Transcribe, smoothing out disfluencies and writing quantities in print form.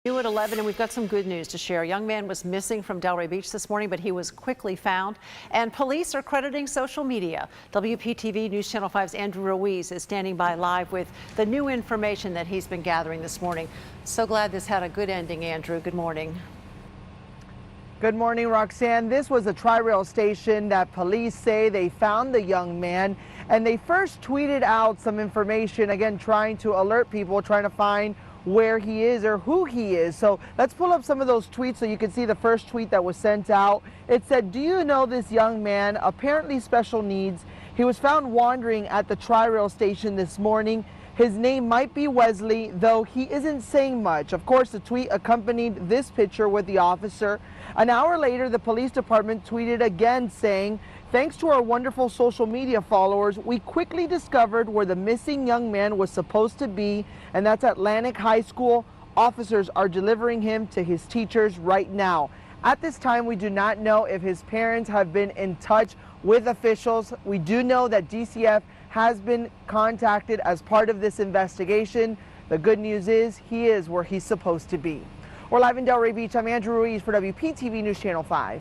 New at 11, and we've got some good news to share. A young man was missing from Delray Beach this morning, but he was quickly found, and police are crediting social media. WPTV News Channel 5's Andrew Ruiz is standing by live with the new information that he's been gathering this morning. So glad this had a good ending, Andrew. Good morning. Good morning, Roxanne. This was a Tri-Rail station that police say they found the young man, and they first tweeted out some information, again, trying to alert people, trying to find where he is or who he is. So let's pull up some of those tweets so you can see the first tweet that was sent out. It said, "Do you know this young man, apparently special needs? He was found wandering at the Tri-Rail station this morning. His name might be Wesley, though he isn't saying much." Of course, the tweet accompanied this picture with the officer. An hour later, the police department tweeted again saying, "Thanks to our wonderful social media followers, we quickly discovered where the missing young man was supposed to be, and that's Atlantic High School. Officers are delivering him to his teachers right now." At this time, we do not know if his parents have been in touch with officials. We do know that DCF has been contacted as part of this investigation. The good news is he is where he's supposed to be. We're live in Delray Beach. I'm Andrew Ruiz for WPTV News Channel 5.